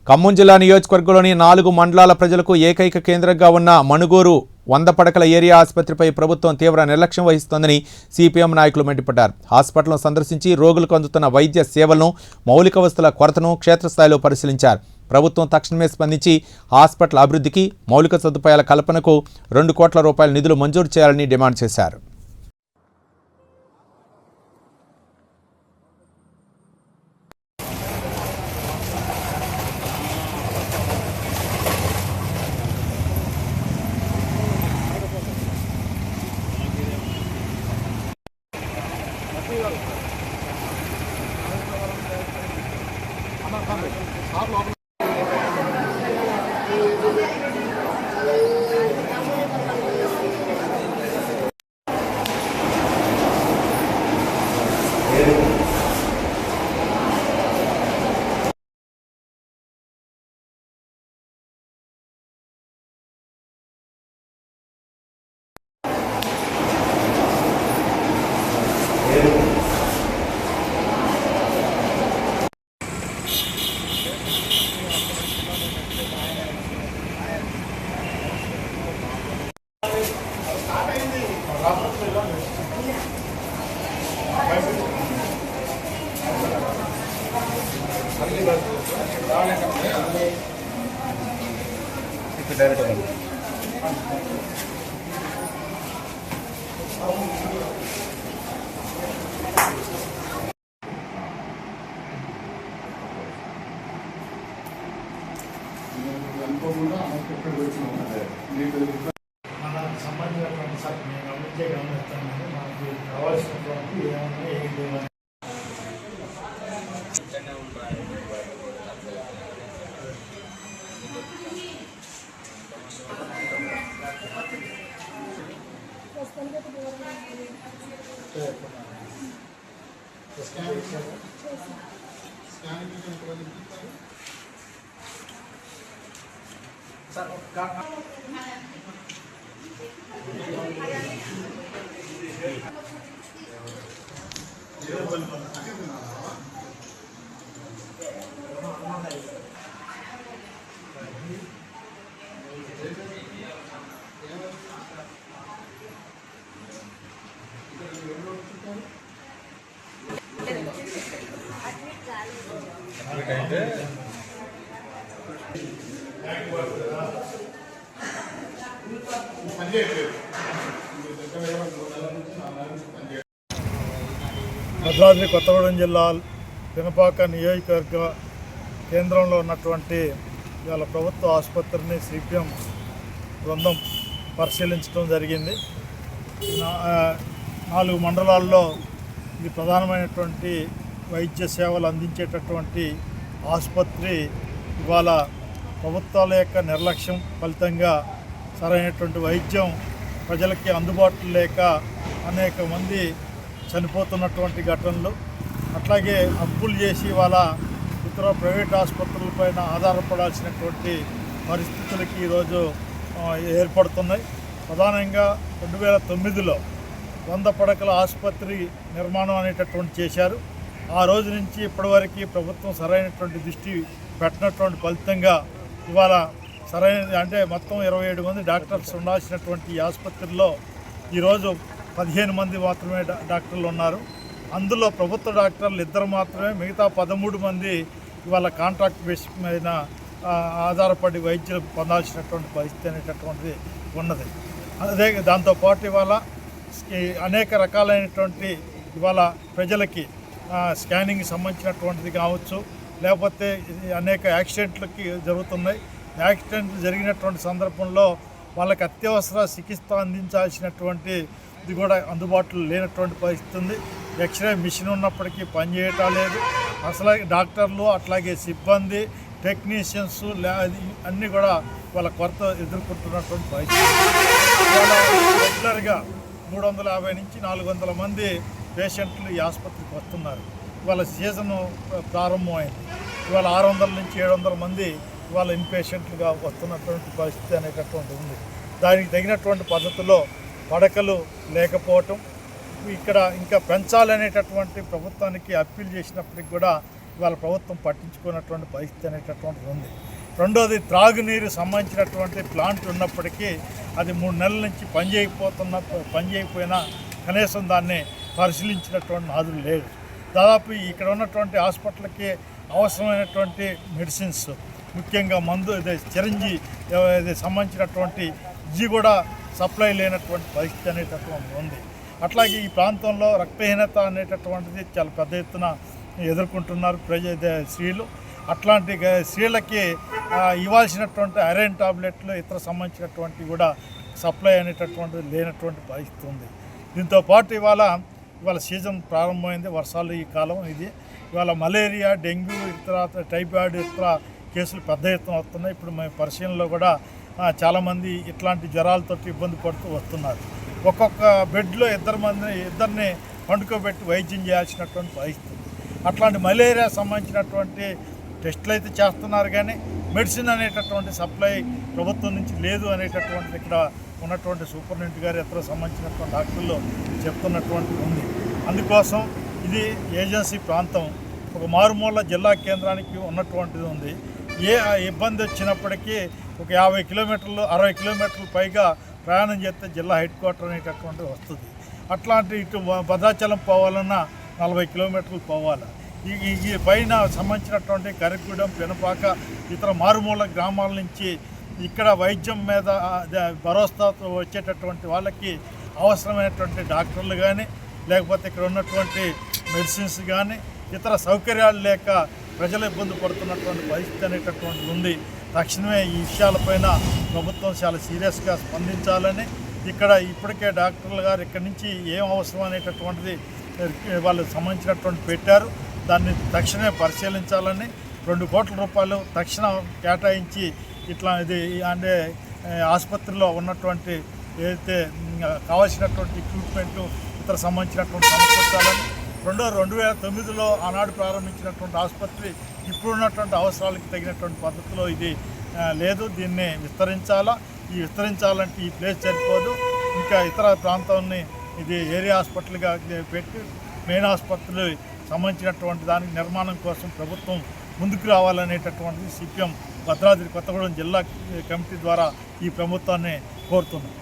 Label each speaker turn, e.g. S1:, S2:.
S1: ఖమ్మం జిల్లా నియోజకవర్గంలోని 4 మండలాల ప్రజలకు ఏకైక కేంద్రంగా ఉన్న మణుగూరు 100 పడకల ఏరియా ఆసుపత్రిపై ప్రభుత్వం తీవ్ర నిర్లక్ష్యం వహిస్తోందని సిపిఎం నాయకులు మండిపడ్డారు. హాస్పిటల్ను సందర్శించి రోగులకు అందుతున్న వైద్య సేవలను, మౌలిక వసతుల కొరతను క్షేత్రస్థాయిలో పరిశీలించారు. ప్రభుత్వం తక్షణమే స్పందించి హాస్పిటల్ అభివృద్ధికి, మౌలిక సదుపాయాల కల్పనకు 2 కోట్ల రూపాయల నిధులు మంజూరు చేయాలని డిమాండ్ చేశారు.
S2: మనకు సంబంధించినటువంటి సార్ మేము గమనిస్తాను. మనకు కావాల్సినటువంటి ఏమన్నా ఏం లేవని భద్రాద్రి కొత్తగూడెం జిల్లా పినపాక నియోజకవర్గ కేంద్రంలో ఉన్నటువంటి ఇవాళ ప్రభుత్వ ఆసుపత్రిని సిపిఎం బృందం పరిశీలించడం జరిగింది. 4 మండలాల్లో ఇది ప్రధానమైనటువంటి వైద్య సేవలు అందించేటటువంటి ఆసుపత్రి ఇవాళ ప్రభుత్వాల యొక్క నిర్లక్ష్యం ఫలితంగా సరైనటువంటి వైద్యం ప్రజలకి అందుబాటులో లేక అనేక మంది చనిపోతున్నటువంటి ఘటనలు, అట్లాగే అప్పులు చేసి ఇవాళ ఇతర ప్రైవేట్ ఆసుపత్రులపైన ఆధారపడాల్సినటువంటి పరిస్థితులకి ఈరోజు ఏర్పడుతున్నాయి. ప్రధానంగా 2009లో 100 పడకల ఆసుపత్రి నిర్మాణం అనేటటువంటి చేశారు. ఆ రోజు నుంచి ఇప్పటివరకు ప్రభుత్వం సరైనటువంటి దృష్టి పెట్టినటువంటి ఫలితంగా ఇవాళ అంటే మొత్తం 27 మంది డాక్టర్స్ ఉండాల్సినటువంటి ఈ ఆసుపత్రిలో ఈరోజు 15 మంది మాత్రమే డాక్టర్లు ఉన్నారు. అందులో ప్రభుత్వ డాక్టర్లు 2 మాత్రమే, మిగతా 13 మంది ఇవాళ కాంట్రాక్ట్ బేస్ మీద ఆధారపడి వైద్యులు పొందాల్సినటువంటి పరిస్థితి అనేటటువంటిది ఉన్నది. అదే దాంతోపాటు ఇవాళ అనేక రకాలైనటువంటి ఇవాళ ప్రజలకి స్కానింగ్ సంబంధించినటువంటిది కావచ్చు, లేకపోతే అనేక యాక్సిడెంట్లకి జరుగుతున్నాయి. యాక్సిడెంట్లు జరిగినటువంటి సందర్భంలో వాళ్ళకి అత్యవసర చికిత్స అందించాల్సినటువంటి ఇది కూడా అందుబాటులో లేనటువంటి పరిస్థితి ఉంది. ఎక్స్రే మిషన్ ఉన్నప్పటికీ పనిచేయటం లేదు. అసలు డాక్టర్లు అట్లాగే సిబ్బంది, టెక్నీషియన్స్ అన్నీ కూడా వాళ్ళ కొరత ఎదుర్కొంటున్నటువంటి పరిస్థితి. ఇవాళ రెగ్యులర్గా 350 నుంచి 400 మంది పేషెంట్లు ఈ ఆసుపత్రికి వస్తున్నారు. ఇవాళ సీజను ప్రారంభమైంది. ఇవాళ 600 నుంచి 700 మంది ఇవాళ ఇన్పేషెంట్లుగా వస్తున్నటువంటి పరిస్థితి అనేటటువంటి ఉంది. దానికి తగినటువంటి పద్ధతిలో పడకలు లేకపోవటం, ఇక్కడ ఇంకా పెంచాలనేటటువంటి ప్రభుత్వానికి అప్పీల్ చేసినప్పటికి కూడా ఇవాళ ప్రభుత్వం పట్టించుకున్నటువంటి పరిస్థితి అనేటటువంటిది ఉంది. రెండోది, త్రాగునీరు సంబంధించినటువంటి ప్లాంట్ ఉన్నప్పటికీ అది 3 నెలల నుంచి పనిచేయకపోయినా కనీసం దాన్ని పరిశీలించినటువంటి నాదులు లేదు. దాదాపు ఇక్కడ ఉన్నటువంటి హాస్పిటల్కి అవసరమైనటువంటి మెడిసిన్స్, ముఖ్యంగా మందు చిరంజీవి సంబంధించినటువంటి ఇది కూడా సప్లై లేనటువంటి పరిస్థితి అనేటటువంటి ఉంది. అట్లాగే ఈ ప్రాంతంలో రక్తహీనత అనేటటువంటిది చాలా పెద్ద ఎత్తున ఎదుర్కొంటున్నారు స్త్రీలు. అట్లాంటి స్త్రీలకి ఇవ్వాల్సినటువంటి ఐరన్ టాబ్లెట్లు ఇతర సంబంధించినటువంటి కూడా సప్లై అనేటటువంటిది లేనటువంటి పరిస్థితి ఉంది. దీంతో పాటు ఇవాళ సీజన్ ప్రారంభమైంది, వర్షాలు ఈ కాలం ఇది. ఇవాళ మలేరియా, డెంగ్యూ, ఇతర టైఫాయిడ్ ఇతర కేసులు పెద్ద ఎత్తున వస్తున్నాయి. ఇప్పుడు మేము పరిశీలనలో కూడా చాలామంది ఇట్లాంటి జ్వరాలతో ఇబ్బంది పడుతూ వస్తున్నారు. ఒక్కొక్క బెడ్లో ఇద్దరిని పండుకోబెట్టి వైద్యం చేయాల్సినటువంటి పరిస్థితి. అట్లాంటి మలేరియా సంబంధించినటువంటి టెస్టులు అయితే చేస్తున్నారు, కానీ మెడిసిన్ అనేటటువంటి సప్లై ప్రభుత్వం నుంచి లేదు అనేటటువంటిది ఇక్కడ ఉన్నటువంటి సూపరింటెండెంట్ గారు ఇతర సంబంధించినటువంటి డాక్టర్లు చెప్తున్నటువంటి ఉంది. అందుకోసం ఇది ఏజెన్సీ ప్రాంతం, ఒక మారుమూల జిల్లా కేంద్రానికి ఉన్నటువంటిది ఉంది. ఏ ఇబ్బంది వచ్చినప్పటికీ ఒక 50 కిలోమీటర్లు 60 కిలోమీటర్లు పైగా ప్రయాణం చేస్తే జిల్లా హెడ్ క్వార్టర్ అనేటటువంటిది వస్తుంది. అట్లాంటి ఇటు భద్రాచలం పోవాలన్నా 40 కిలోమీటర్లు పోవాలి. ఈ పైన సంబంధించినటువంటి కరిగూడెం, పెనుపాక ఇతర మారుమూల గ్రామాల నుంచి ఇక్కడ వైద్యం మీద భరోసాతో వచ్చేటటువంటి వాళ్ళకి అవసరమైనటువంటి డాక్టర్లు కానీ, లేకపోతే ఇక్కడ ఉన్నటువంటి మెడిసిన్స్ కానీ, ఇతర సౌకర్యాలు లేక ప్రజలు ఇబ్బంది పడుతున్నటువంటి పరిస్థితి అనేటటువంటిది ఉంది. తక్షణమే ఈ విషయాలపైన ప్రభుత్వం చాలా సీరియస్గా స్పందించాలని, ఇక్కడ ఇప్పటికే డాక్టర్లు గారు ఇక్కడి నుంచి ఏం అవసరం అనేటటువంటిది వాళ్ళు సంబంధించినటువంటి పెట్టారు. దాన్ని తక్షణమే పరిశీలించాలని 2 కోట్ల రూపాయలు తక్షణం కేటాయించి ఇట్లా ఇది అంటే ఆసుపత్రిలో ఉన్నటువంటి ఏదైతే కావాల్సినటువంటి ఎక్విప్మెంటు ఇతర సంబంధించినటువంటి సమకూర్చాలని. 2009లో ఆనాడు ప్రారంభించినటువంటి ఆసుపత్రి ఇప్పుడున్నటువంటి అవసరాలకు తగినటువంటి పద్ధతిలో ఇది లేదు. దీన్ని విస్తరించాలంటే ఈ ప్లేస్ సరిపోదు. ఇంకా ఇతర ప్రాంతాన్ని ఇది ఏరియా హాస్పిటల్గా పెట్టి మెయిన్ ఆసుపత్రులు సంబంధించినటువంటి దానికి నిర్మాణం కోసం ప్రభుత్వం ముందుకు రావాలనేటటువంటిది సిపిఎం భద్రాద్రి కొత్తగూడెం జిల్లా కమిటీ ద్వారా ఈ ప్రభుత్వాన్ని కోరుతున్నాం.